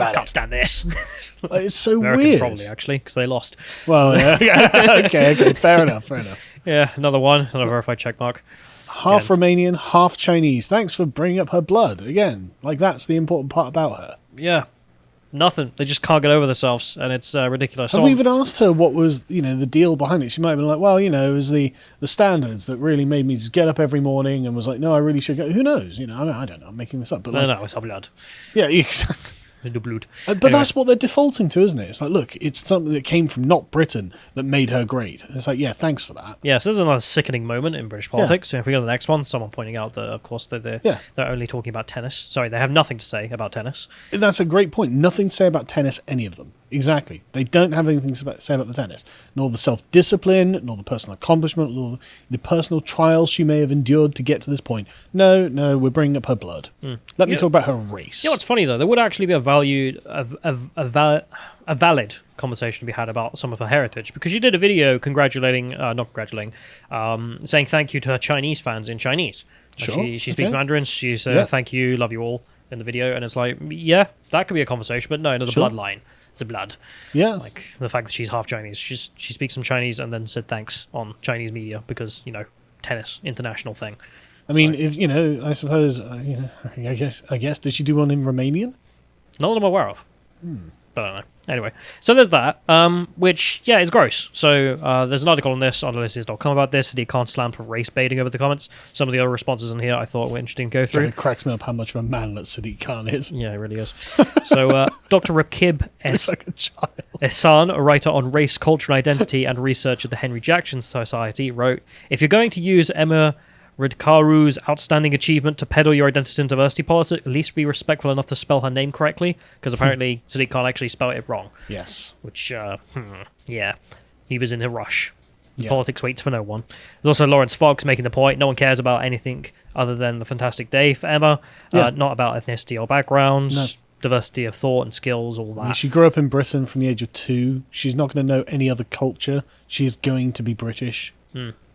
I can't stand this. It's so Americans weird. probably, actually, because they lost. Well, yeah. okay, fair enough. Yeah, another one, another verified checkmark. Half Romanian, half Chinese. Thanks for bringing up her blood again. Like, that's the important part about her. Yeah, nothing. They just can't get over themselves, and it's ridiculous. Have we even asked her what was, the deal behind it? She might have been like, well, it was the standards that really made me just get up every morning and was like, no, I really should go. Who knows? I don't know. I'm making this up. But no, it's our blood. Yeah, exactly. The blood. But anyway. That's what they're defaulting to, isn't it? It's like, look, it's something that came from not Britain that made her great. It's like, yeah, thanks for that. Yeah, so there's another sickening moment in British politics. Yeah. If we go to the next one, someone pointing out that, of course, they're only talking about tennis. Sorry, they have nothing to say about tennis. That's a great point. Nothing to say about tennis, any of them. Exactly. They don't have anything to say about the tennis. Nor the self-discipline, nor the personal accomplishment, nor the personal trials she may have endured to get to this point. No, we're bringing up her blood. Let me talk about her race. You know what's funny, though? There would actually be a valid conversation to be had about some of her heritage, because she did a video saying thank you to her Chinese fans in Chinese. Like sure. She speaks Mandarin. She says thank you, love you all in the video, and it's like, yeah, that could be a conversation, but no, the bloodline. It's the blood. Yeah. Like the fact that she's half Chinese. She speaks some Chinese and then said thanks on Chinese media because, tennis, international thing. I mean, if, I suppose, I guess, did she do one in Romanian? Not that I'm aware of. But I don't know. Anyway, so there's that, which, is gross. So there's an article on this on Lotus.com about this, that he can't slam for race baiting over the comments. Some of the other responses in here I thought were interesting to go through. It cracks me up how much of a man that Sadiq Khan is. Yeah, it really is. So Dr. Rakib like a child. Ehsan, a writer on race, culture and identity and research at the Henry Jackson Society, wrote, if you're going to use Emma Ridkaru's outstanding achievement to peddle your identity and diversity politics, at least be respectful enough to spell her name correctly, because apparently Sadiq Khan actually spelled it wrong. Yes. Which, he was in a rush. Politics waits for no one. There's also Lawrence Fox making the point, no one cares about anything other than the fantastic day for Emma, not about ethnicity or backgrounds, diversity of thought and skills, all that. I mean, she grew up in Britain from the age of 2. She's not going to know any other culture. She's going to be British.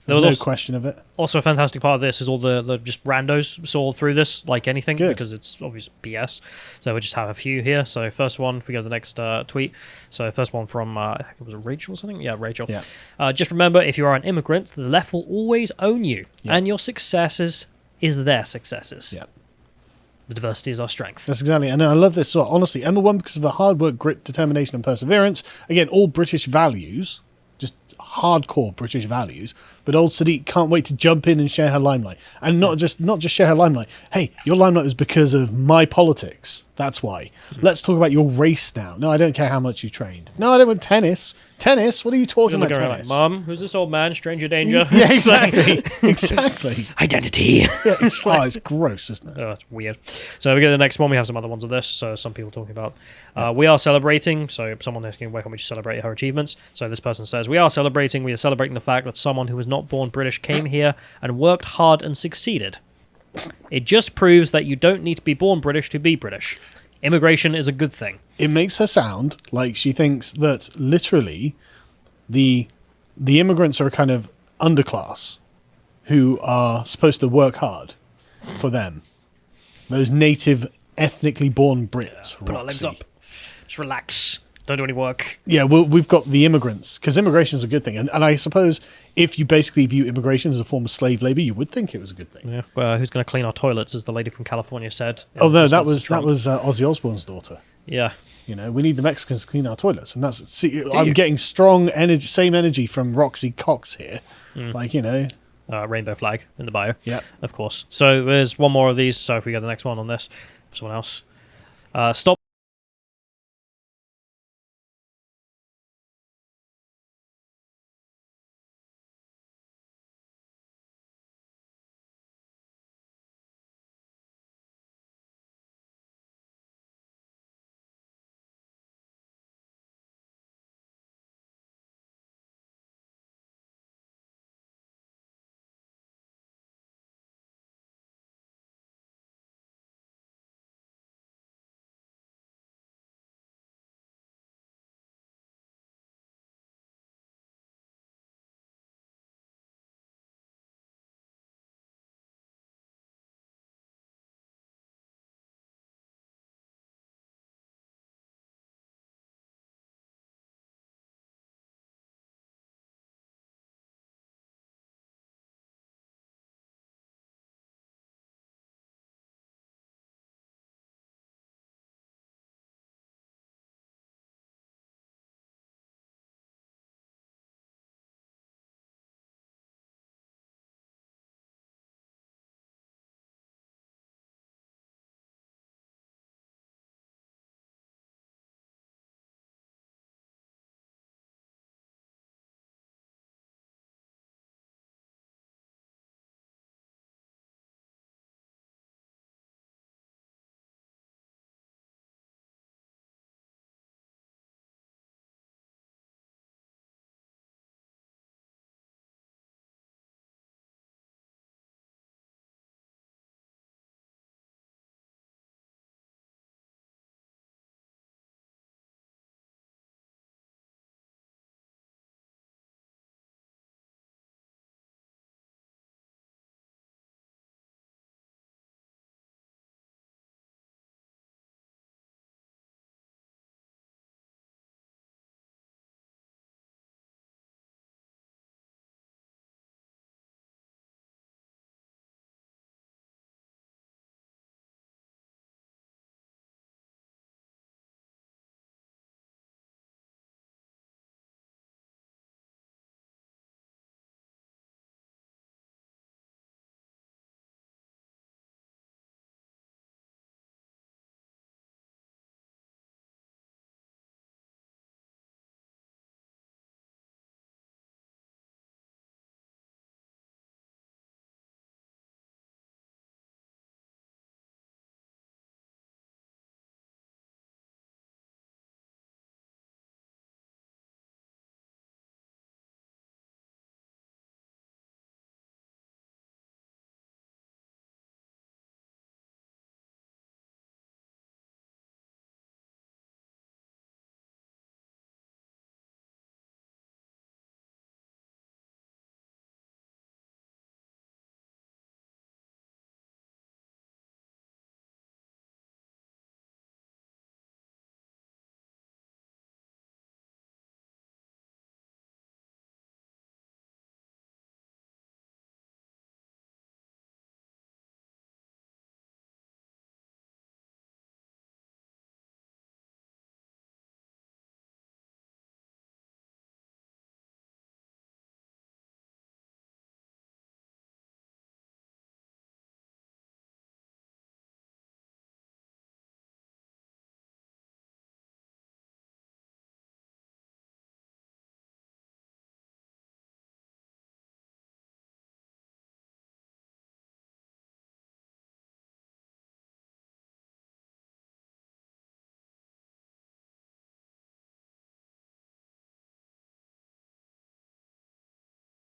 There's no question of it. Also, a fantastic part of this is all the just randos saw through this, like anything, because it's obvious BS. So we'll just have a few here. So first one, if we go to the next tweet. So first one from, I think it was Rachel or something? Yeah, Rachel. Yeah. Just remember, if you are an immigrant, the left will always own you. Yeah. And your successes is their successes. Yeah. The diversity is our strength. That's exactly. And I love this as well. Honestly, Emma won because of her hard work, grit, determination, and perseverance. Again, all British values. Hardcore British values, but old Sadiq can't wait to jump in and share her limelight, and not just share her limelight. Hey, your limelight was because of my politics. That's why. Let's talk about your race now. No, I don't care how much you trained. No, I don't want tennis. Tennis? What are you talking about? Tennis? Like, Mum, who's this old man? Stranger danger. Yeah, exactly. Exactly. Identity. Yeah, it's gross, isn't it? Oh, it's weird. So we go to the next one. We have some other ones of this. So some people talking about we are celebrating. So someone asking where can we celebrate her achievements. So this person says we are celebrating. We are celebrating the fact that someone who was not born British came here and worked hard and succeeded. It just proves that you don't need to be born British to be British. Immigration is a good thing. It makes her sound like she thinks that literally the immigrants are a kind of underclass who are supposed to work hard for them. Those native, ethnically born Brits. Put our legs up. Just relax. Don't do any work. Yeah, well, we've got the immigrants, because immigration is a good thing. And I suppose if you basically view immigration as a form of slave labour, you would think it was a good thing. Yeah. Well, who's going to clean our toilets, as the lady from California said. Oh, no, that was Ozzy Osbourne's daughter. Yeah. We need the Mexicans to clean our toilets. And I'm getting strong energy, same energy from Roxy Cox here. Rainbow flag in the bio. Yeah. Of course. So there's one more of these. So if we go to the next one on this, someone else. Stop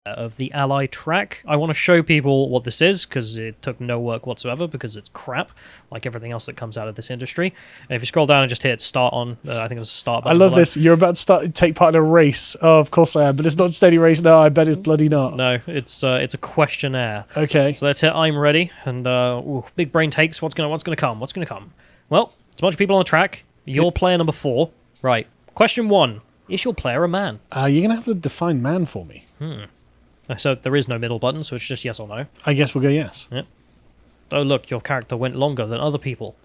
of the Ally track. I want to show people what this is because it took no work whatsoever because it's crap, like everything else that comes out of this industry. And if you scroll down and just hit start on, I think there's a start button. I love this. You're about to take part in a race. Oh, of course I am, but it's not just any race. No, I bet it's bloody not. No, it's a questionnaire. Okay. So let's hit I'm ready, and big brain takes. What's gonna come? What's gonna come? Well, it's a bunch of people on the track. You're player number 4. Right. Question 1. Is your player a man? You're going to have to define man for me. So there is no middle button, so it's just yes or no. I guess we'll go yes. Yep. Oh, look, your character went longer than other people.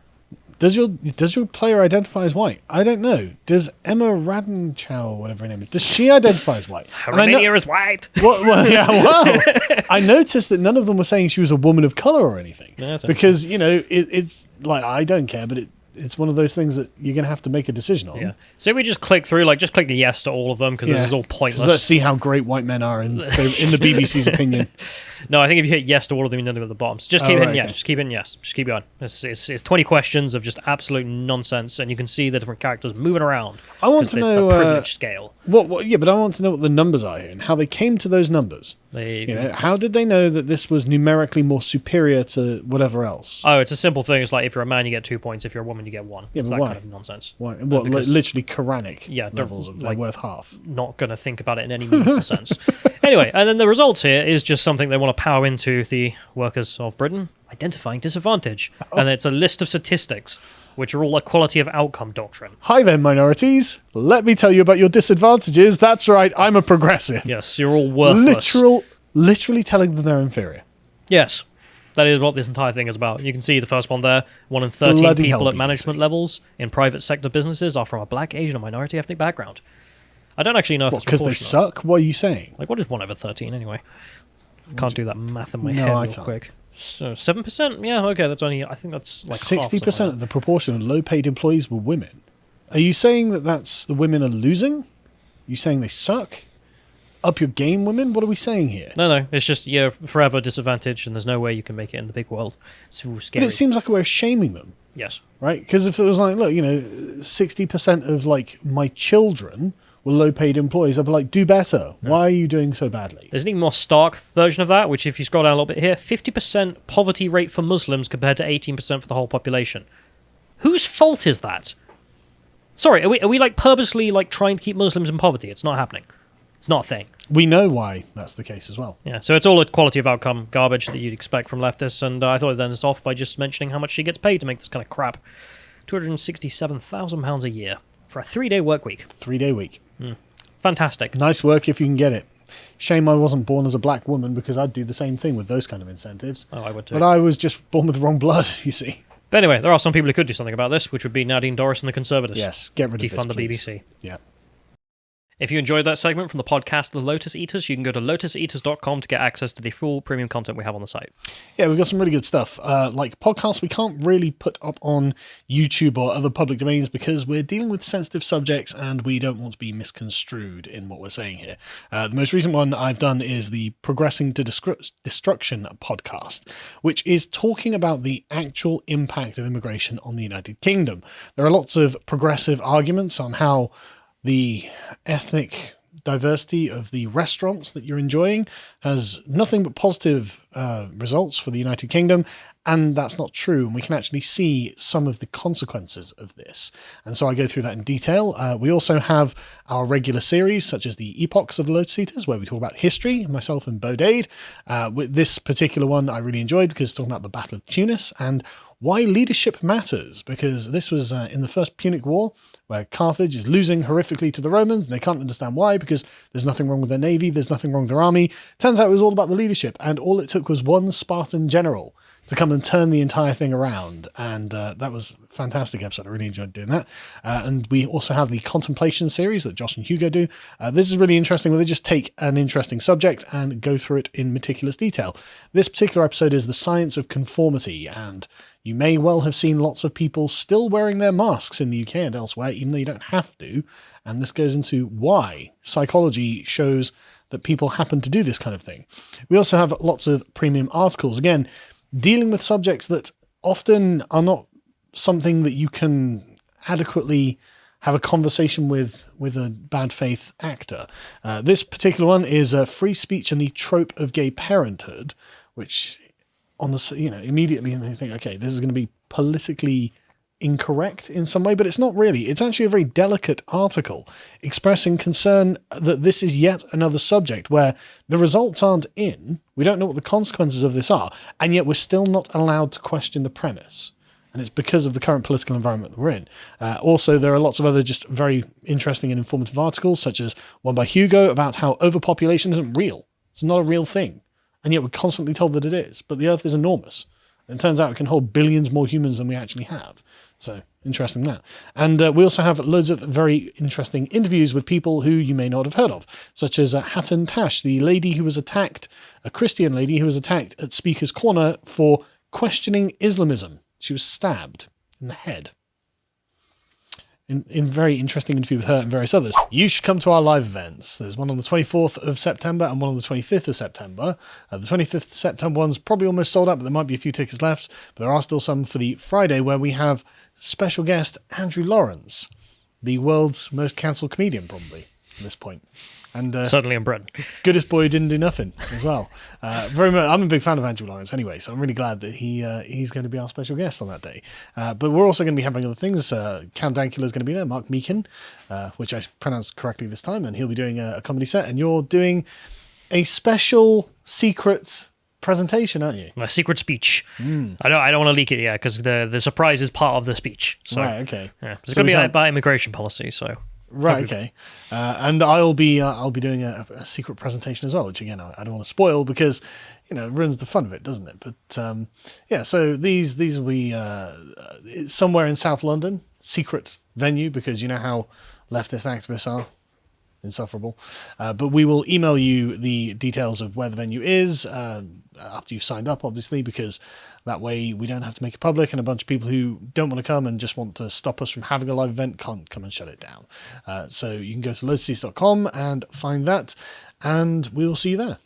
Does your player identify as white? I don't know. Does Emma Radenchow, whatever her name is, does she identify as white? Romania is white. Yeah, well, I noticed that none of them were saying she was a woman of color or anything. Yeah, because, it's like, I don't care, but it's one of those things that you're going to have to make a decision on. Yeah. So we just click through, just click the yes to all of them because this is all pointless. Let's see how great white men are in the BBC's opinion. No, I think if you hit yes to all of them, you end up at the bottom. So just keep hitting yes. Okay. Just keep hitting yes. Just keep going. It's 20 questions of just absolute nonsense, and you can see the different characters moving around. I want to know the privilege scale. Yeah, but I want to know what the numbers are here and how they came to those numbers. How did they know that this was numerically more superior to whatever else? Oh, it's a simple thing. It's like if you're a man, you get 2 points. If you're a woman, you get 1. Yeah, it's but that why? kind of nonsense. Why? What? Literally Quranic levels of they're worth half. Not going to think about it in any meaningful sense. Anyway, and then the results here is just something they want to power into the workers of Britain, identifying disadvantage. And it's a list of statistics, which are all equality of outcome doctrine. Hi there, minorities. Let me tell you about your disadvantages. That's right, I'm a progressive. Yes, you're all worthless. Literally telling them they're inferior. Yes. That is what this entire thing is about. You can see the first one there. 1 in 13 Bloody people hell, at management levels in private sector businesses are from a black, Asian, or minority ethnic background. I don't actually know if it's because they suck? What are you saying? What is 1 over 13 anyway? I can't do that math in my head real quick. So 7%? Yeah, okay, that's only, I think that's 60% of the proportion of low-paid employees were women. Are you saying that that's the women are losing? Are you saying they suck? Up your game, women? What are we saying here? No, it's just you're forever disadvantaged and there's no way you can make it in the big world. It's scary. But it seems like a way of shaming them. Yes. Right? Because if it was like, look, 60% of my children were low-paid employees, I'd be like, do better. Yeah. Why are you doing so badly? There's an even more stark version of that, which if you scroll down a little bit here, 50% poverty rate for Muslims compared to 18% for the whole population. Whose fault is that? Sorry, are we purposely trying to keep Muslims in poverty? It's not happening. It's not a thing. We know why that's the case as well. Yeah, so it's all equality of outcome garbage that you'd expect from leftists, and I thought I'd end this off by just mentioning how much she gets paid to make this kind of crap. £267,000 a year for a 3-day work week. 3-day week. Fantastic. Nice work if you can get it. Shame I wasn't born as a black woman because I'd do the same thing with those kind of incentives. Oh, I would too. But I was just born with the wrong blood, you see. But anyway, there are some people who could do something about this, which would be Nadine Dorris and the Conservatives. Yes, get rid of this, defund the please. BBC. Yeah. If you enjoyed that segment from the podcast The Lotus Eaters, you can go to lotuseaters.com to get access to the full premium content we have on the site. Yeah, we've got some really good stuff. Like podcasts, we can't really put up on YouTube or other public domains because we're dealing with sensitive subjects and we don't want to be misconstrued in what we're saying here. The most recent one I've done is the Progressing to Destruction podcast, which is talking about the actual impact of immigration on the United Kingdom. There are lots of progressive arguments on how the ethnic diversity of the restaurants that you're enjoying has nothing but positive results for the United Kingdom, and that's not true, and we can actually see some of the consequences of this. And so I go through that in detail. We also have our regular series, such as the Epochs of the Lotus Eaters, where we talk about history, myself and Bodade. With this particular one I really enjoyed because it's talking about the Battle of Tunis and why leadership matters, because this was in the First Punic War, where Carthage is losing horrifically to the Romans, and they can't understand why, because there's nothing wrong with their navy, there's nothing wrong with their army. Turns out it was all about the leadership, and all it took was one Spartan general to come and turn the entire thing around, and that was a fantastic episode. I really enjoyed doing that. And we also have the Contemplation series that Josh and Hugo do. This is really interesting, where they just take an interesting subject and go through it in meticulous detail. This particular episode is the science of conformity, and you may well have seen lots of people still wearing their masks in the UK and elsewhere, even though you don't have to. And this goes into why psychology shows that people happen to do this kind of thing. We also have lots of premium articles, again, dealing with subjects that often are not something that you can adequately have a conversation with a bad faith actor. This particular one is free speech and the trope of gay parenthood, which immediately you think, okay, this is going to be politically incorrect in some way, but it's not really. It's actually a very delicate article expressing concern that this is yet another subject where the results aren't in, we don't know what the consequences of this are, and yet we're still not allowed to question the premise. And it's because of the current political environment that we're in. Also, there are lots of other just very interesting and informative articles, such as one by Hugo about how overpopulation isn't real. It's not a real thing. And yet we're constantly told that it is. But the Earth is enormous. And it turns out it can hold billions more humans than we actually have. So, interesting that. And we also have loads of very interesting interviews with people who you may not have heard of, such as Hatton Tash, the lady who was attacked, a Christian lady who was attacked at Speaker's Corner for questioning Islamism. She was stabbed in the head. In very interesting interview with her and various others. You should come to our live events. There's one on the 24th of September and one on the 25th of September. The 25th of September one's probably almost sold out, but there might be a few tickets left. But there are still some for the Friday, where we have special guest Andrew Lawrence, the world's most cancelled comedian, probably, at this point. And certainly in Britain. Goodest boy didn't do nothing as well. Very much. I'm a big fan of Andrew Lawrence anyway, so I'm really glad that he's going to be our special guest on that day. But we're also going to be having other things. Count Dankula is going to be there, Mark Meakin, which I pronounced correctly this time, and he'll be doing a comedy set. And you're doing a special secret presentation, aren't you? My secret speech. I don't want to leak it yet because the surprise is part of the speech. So, right. Okay. Yeah, it's going to be about immigration policy. So. Right, okay. And I'll be doing a secret presentation as well, which again I don't want to spoil because it ruins the fun of it, doesn't it? But yeah, so these will be somewhere in South London, secret venue, because you know how leftist activists are. Insufferable. But we will email you the details of where the venue is after you've signed up, obviously, because that way we don't have to make it public, and a bunch of people who don't want to come and just want to stop us from having a live event can't come and shut it down. So you can go to lotus.com and find that, and we will see you there.